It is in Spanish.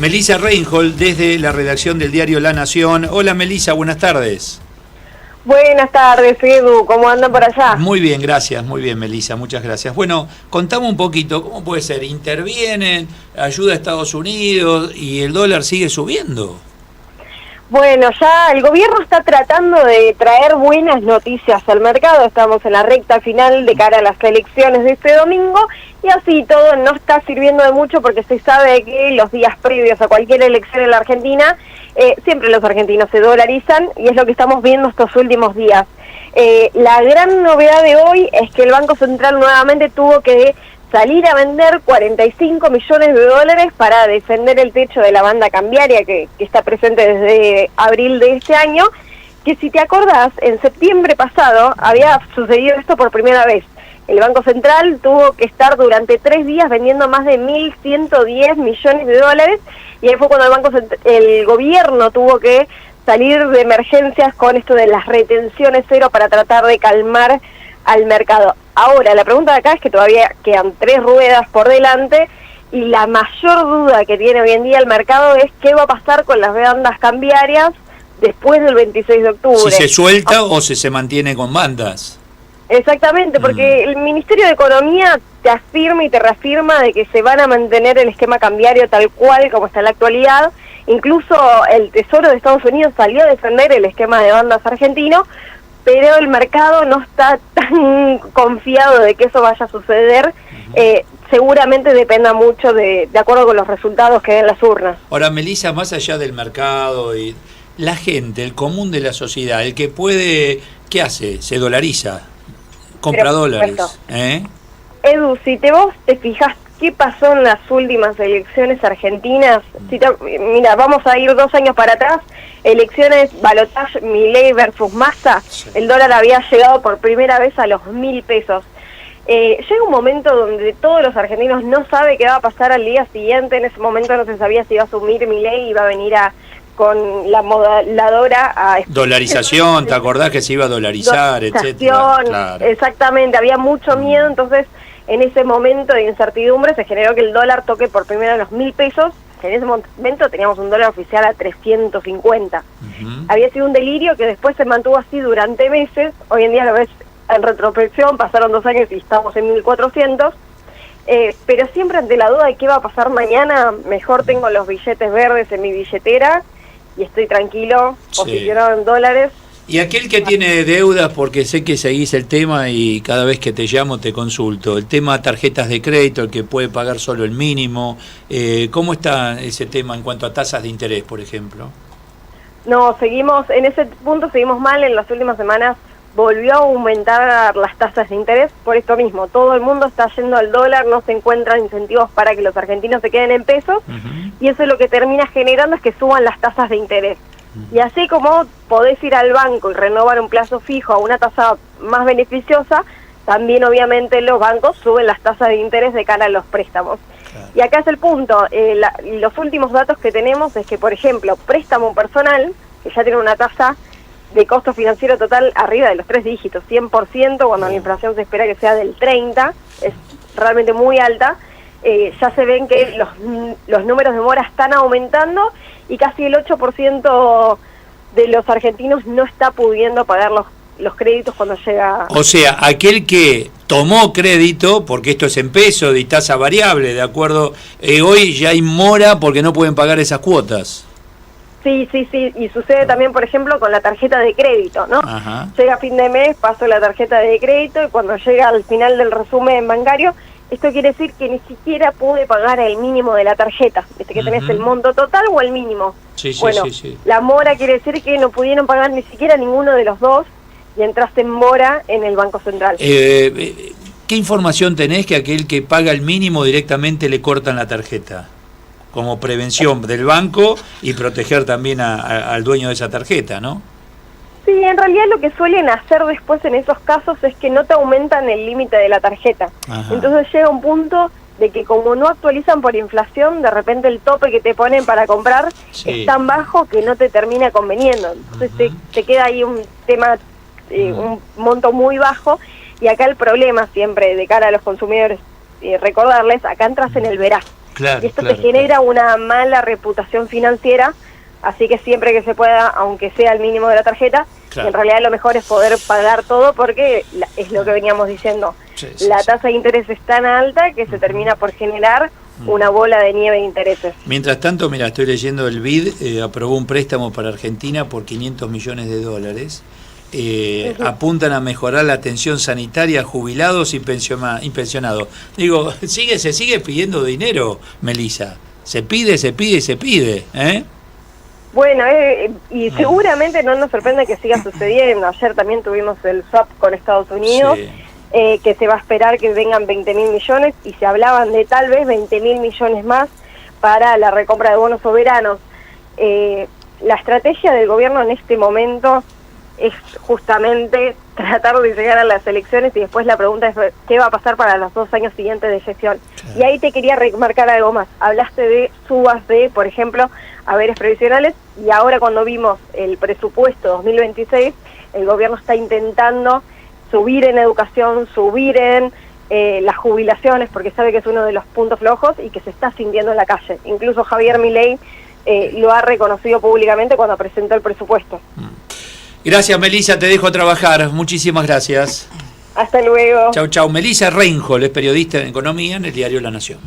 Melissa Reinhold, desde la redacción del diario La Nación. Hola Melissa, buenas tardes. Buenas tardes, Edu, ¿cómo andan por allá? Muy bien, gracias, muy bien Melissa, muchas gracias. Bueno, contame un poquito, ¿cómo puede ser? ¿Intervienen, ayuda a Estados Unidos y el dólar sigue subiendo? Bueno, ya el gobierno está tratando de traer buenas noticias al mercado, estamos en la recta final de cara a las elecciones de este domingo, y así todo no está sirviendo de mucho porque se sabe que los días previos a cualquier elección en la Argentina, siempre los argentinos se dolarizan, y es lo que estamos viendo estos últimos días. La gran novedad de hoy es que el Banco Central nuevamente tuvo que salir a vender 45 millones de dólares para defender el techo de la banda cambiaria que está presente desde abril de este año, que si te acordás, en septiembre pasado había sucedido esto por primera vez. El Banco Central tuvo que estar durante 3 días vendiendo más de 1.110 millones de dólares, y ahí fue cuando el gobierno tuvo que salir de emergencias con esto de las retenciones cero para tratar de calmar al mercado. Ahora, la pregunta de acá es que todavía quedan 3 ruedas por delante, y la mayor duda que tiene hoy en día el mercado es qué va a pasar con las bandas cambiarias después del 26 de octubre. ¿Si se suelta o si se mantiene con bandas? Exactamente, porque el Ministerio de Economía te afirma y te reafirma de que se van a mantener el esquema cambiario tal cual como está en la actualidad. Incluso el Tesoro de Estados Unidos salió a defender el esquema de bandas argentino, pero el mercado no está tan confiado de que eso vaya a suceder. Seguramente dependa mucho de acuerdo con los resultados que den las urnas. Ahora, Melissa, más allá del mercado y la gente, el común de la sociedad, el que puede, ¿qué hace? Se dolariza, compra dólares. Edu, si vos te fijas qué pasó en las últimas elecciones argentinas, mira, vamos a ir 2 años para atrás, elecciones balotaje Milei versus Massa, el dólar había llegado por primera vez a los 1.000 pesos. Llega un momento donde todos los argentinos no saben qué va a pasar al día siguiente. En ese momento no se sabía si iba a asumir Milei y iba a venir con la moduladora a... Dolarización, ¿te acordás que se iba a dolarizar, etcétera? Claro. Exactamente, había mucho miedo, entonces en ese momento de incertidumbre se generó que el dólar toque por primera vez los 1.000 pesos, que en ese momento teníamos un dólar oficial a 350. Había sido un delirio que después se mantuvo así durante meses. Hoy en día lo ves en retrospección, pasaron 2 años y estamos en 1.400, pero siempre ante la duda de qué va a pasar mañana, mejor tengo los billetes verdes en mi billetera y estoy tranquilo, posicionado en dólares. Y aquel que tiene deudas, porque sé que seguís el tema y cada vez que te llamo te consulto, el tema tarjetas de crédito, el que puede pagar solo el mínimo, ¿cómo está ese tema en cuanto a tasas de interés, por ejemplo? No, en ese punto seguimos mal. En las últimas semanas volvió a aumentar las tasas de interés por esto mismo. Todo el mundo está yendo al dólar, no se encuentran incentivos para que los argentinos se queden en pesos, y eso lo que termina generando es que suban las tasas de interés. Y así como podés ir al banco y renovar un plazo fijo a una tasa más beneficiosa, también obviamente los bancos suben las tasas de interés de cara a los préstamos. Claro. Y acá es el punto, los últimos datos que tenemos es que, por ejemplo, préstamo personal, que ya tiene una tasa de costo financiero total arriba de los 3 dígitos, 100%, cuando la inflación se espera que sea del 30%, es realmente muy alta. Ya se ven que los números de mora están aumentando y casi el 8% de los argentinos no está pudiendo pagar los créditos cuando llega... O sea, aquel que tomó crédito, porque esto es en peso y tasa variable, ¿de acuerdo? Hoy ya hay mora porque no pueden pagar esas cuotas. Sí, y sucede también, por ejemplo, con la tarjeta de crédito, ¿no? Llega fin de mes, paso la tarjeta de crédito y cuando llega al final del resumen bancario, esto quiere decir que ni siquiera pude pagar el mínimo de la tarjeta. ¿Viste que tenés el monto total o el mínimo? Sí. La mora quiere decir que no pudieron pagar ni siquiera ninguno de los dos y entraste en mora en el Banco Central. ¿Qué información tenés que aquel que paga el mínimo directamente le cortan la tarjeta? Como prevención del banco y proteger también al dueño de esa tarjeta, ¿no? Sí, en realidad lo que suelen hacer después en esos casos es que no te aumentan el límite de la tarjeta. Entonces llega un punto de que como no actualizan por inflación, de repente el tope que te ponen para comprar es tan bajo que no te termina conveniendo. Entonces te queda ahí un tema, un monto muy bajo, y acá el problema siempre de cara a los consumidores, recordarles, acá entras en el verá. Claro, y esto claro, te genera una mala reputación financiera, así que siempre que se pueda, aunque sea el mínimo de la tarjeta, claro. en realidad lo mejor es poder pagar todo porque es lo que veníamos diciendo, la tasa de interés es tan alta que se termina por generar una bola de nieve de intereses. Mientras tanto, mira, estoy leyendo el BID, aprobó un préstamo para Argentina por $500 millones. Apuntan a mejorar la atención sanitaria a jubilados y pensionados. Digo, se sigue pidiendo dinero, Melissa. Se pide, ¿eh? Bueno, y seguramente no nos sorprende que siga sucediendo. Ayer también tuvimos el swap con Estados Unidos, Sí. Que se va a esperar que vengan 20.000 millones y se hablaban de tal vez 20.000 millones más para la recompra de bonos soberanos. La estrategia del gobierno en este momento es justamente tratar de llegar a las elecciones y después la pregunta es qué va a pasar para los 2 años siguientes de gestión. Claro. Y ahí te quería remarcar algo más. Hablaste de subas de, por ejemplo, haberes previsionales, y ahora cuando vimos el presupuesto 2026, el gobierno está intentando subir en educación, subir en las jubilaciones, porque sabe que es uno de los puntos flojos y que se está sintiendo en la calle. Incluso Javier Milei lo ha reconocido públicamente cuando presentó el presupuesto. Gracias, Melissa, te dejo trabajar. Muchísimas gracias. Hasta luego. Chau, chau. Melissa Reinhold es periodista en economía en el diario La Nación.